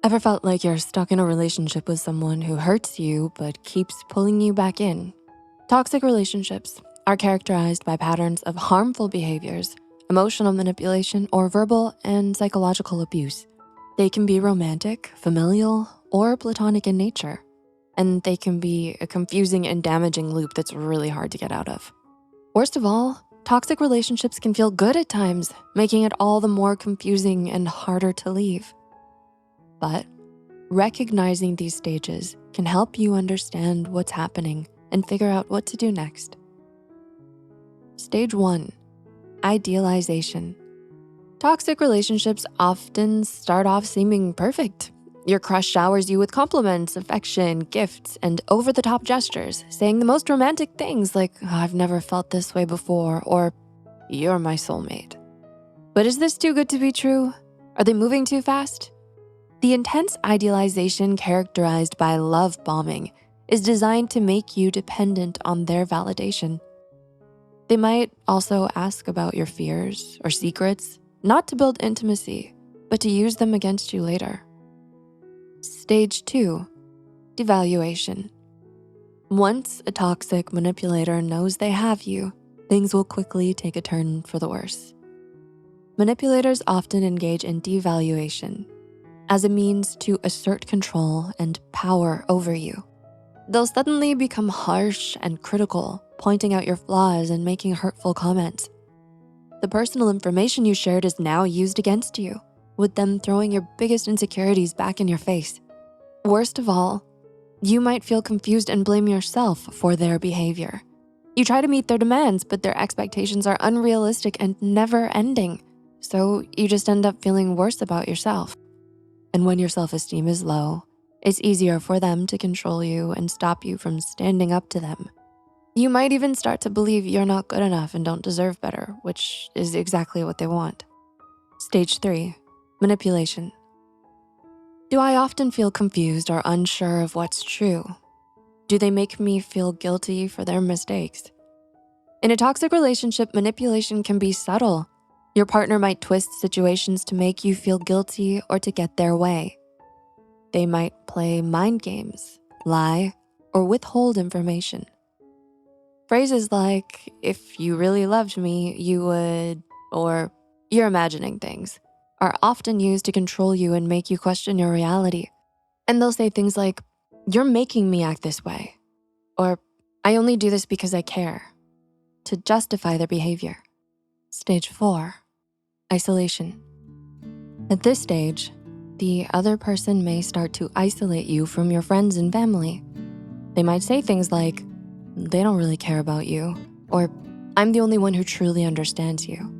Ever felt like you're stuck in a relationship with someone who hurts you but keeps pulling you back in? Toxic relationships are characterized by patterns of harmful behaviors, emotional manipulation, or verbal and psychological abuse. They can be romantic, familial, or platonic in nature, and they can be a confusing and damaging loop that's really hard to get out of. Worst of all, toxic relationships can feel good at times, making it all the more confusing and harder to leave. But recognizing these stages can help you understand what's happening and figure out what to do next. Stage 1, idealization. Toxic relationships often start off seeming perfect. Your crush showers you with compliments, affection, gifts, and over-the-top gestures, saying the most romantic things like, "I've never felt this way before," or "You're my soulmate." But is this too good to be true? Are they moving too fast? The intense idealization characterized by love bombing is designed to make you dependent on their validation. They might also ask about your fears or secrets, not to build intimacy, but to use them against you later. Stage 2, devaluation. Once a toxic manipulator knows they have you, things will quickly take a turn for the worse. Manipulators often engage in devaluation as a means to assert control and power over you. They'll suddenly become harsh and critical, pointing out your flaws and making hurtful comments. The personal information you shared is now used against you, with them throwing your biggest insecurities back in your face. Worst of all, you might feel confused and blame yourself for their behavior. You try to meet their demands, but their expectations are unrealistic and never ending, so you just end up feeling worse about yourself. And when your self-esteem is low, it's easier for them to control you and stop you from standing up to them. You might even start to believe you're not good enough and don't deserve better, which is exactly what they want. Stage 3, manipulation. Do I often feel confused or unsure of what's true? Do they make me feel guilty for their mistakes? In a toxic relationship, manipulation can be subtle. Your partner might twist situations to make you feel guilty or to get their way. They might play mind games, lie, or withhold information. Phrases like, "If you really loved me, you would," or "You're imagining things," are often used to control you and make you question your reality. And they'll say things like, "You're making me act this way," or "I only do this because I care," to justify their behavior. Stage 4, isolation. At this stage, the other person may start to isolate you from your friends and family. They might say things like, "They don't really care about you," or "I'm the only one who truly understands you."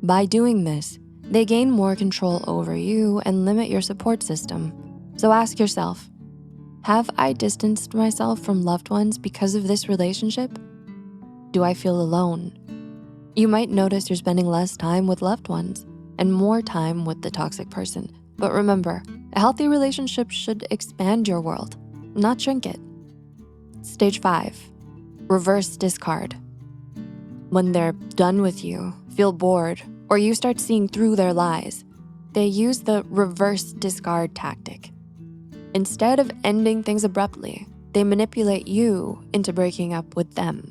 By doing this, they gain more control over you and limit your support system. So ask yourself, have I distanced myself from loved ones because of this relationship? Do I feel alone? You might notice you're spending less time with loved ones and more time with the toxic person. But remember, a healthy relationship should expand your world, not shrink it. Stage 5, reverse discard. When they're done with you, feel bored, or you start seeing through their lies, they use the reverse discard tactic. Instead of ending things abruptly, they manipulate you into breaking up with them.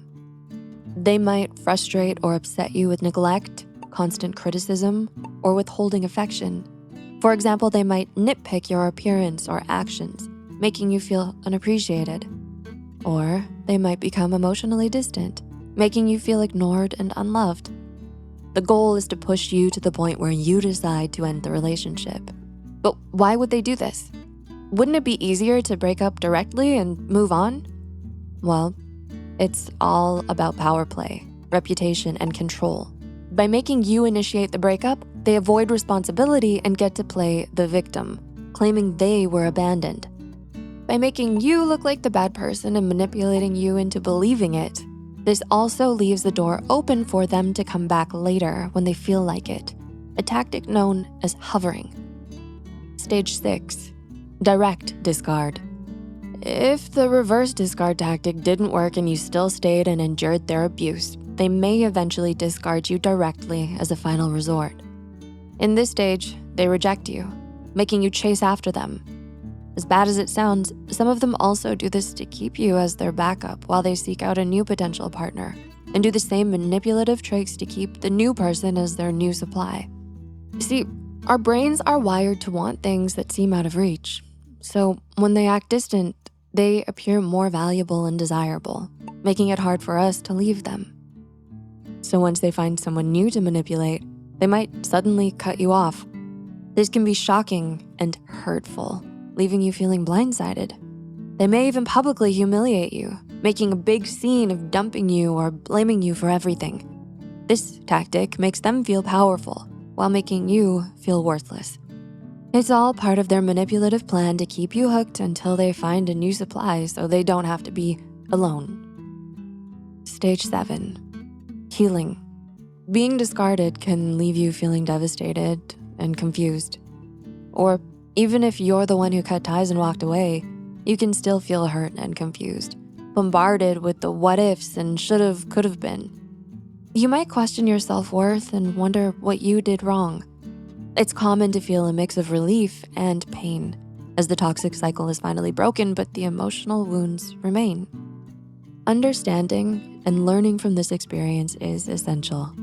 They might frustrate or upset you with neglect, constant criticism, or withholding affection. For example, they might nitpick your appearance or actions, making you feel unappreciated. Or they might become emotionally distant, making you feel ignored and unloved. The goal is to push you to the point where you decide to end the relationship. But why would they do this? Wouldn't it be easier to break up directly and move on? Well, it's all about power play, reputation, and control. By making you initiate the breakup, they avoid responsibility and get to play the victim, claiming they were abandoned. By making you look like the bad person and manipulating you into believing it, this also leaves the door open for them to come back later when they feel like it, a tactic known as hovering. Stage 6, direct discard. If the reverse discard tactic didn't work and you still stayed and endured their abuse, they may eventually discard you directly as a final resort. In this stage, they reject you. making you chase after them. As bad as it sounds, some of them also do this to keep you as their backup while they seek out a new potential partner, and do the same manipulative tricks to keep the new person as their new supply. See, our brains are wired to want things that seem out of reach. So when they act distant, they appear more valuable and desirable, making it hard for us to leave them. So once they find someone new to manipulate, they might suddenly cut you off. This can be shocking and hurtful, leaving you feeling blindsided. They may even publicly humiliate you, making a big scene of dumping you or blaming you for everything. This tactic makes them feel powerful while making you feel worthless. It's all part of their manipulative plan to keep you hooked until they find a new supply so they don't have to be alone. Stage 7, healing. Being discarded can leave you feeling devastated and confused. Or even if you're the one who cut ties and walked away, you can still feel hurt and confused, bombarded with the what ifs and should've, could've been. You might question your self-worth and wonder what you did wrong. It's common to feel a mix of relief and pain as the toxic cycle is finally broken, but the emotional wounds remain. Understanding and learning from this experience is essential.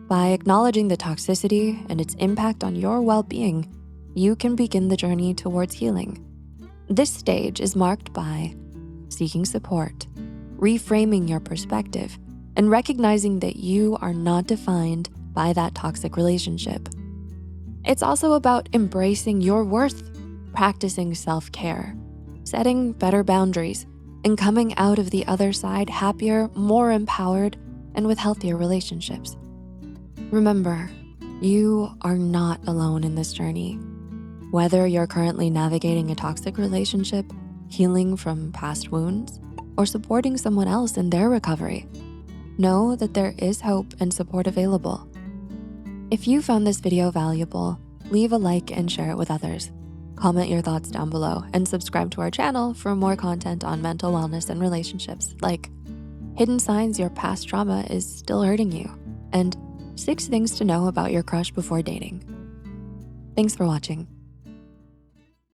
By acknowledging the toxicity and its impact on your well-being, you can begin the journey towards healing. This stage is marked by seeking support, reframing your perspective, and recognizing that you are not defined by that toxic relationship. It's also about embracing your worth, practicing self-care, setting better boundaries, and coming out of the other side happier, more empowered, and with healthier relationships. Remember, you are not alone in this journey. Whether you're currently navigating a toxic relationship, healing from past wounds, or supporting someone else in their recovery, know that there is hope and support available. If you found this video valuable, leave a like and share it with others. Comment your thoughts down below and subscribe to our channel for more content on mental wellness and relationships, like hidden signs your past trauma is still hurting you, and 6 things to know about your crush before dating. Thanks for watching.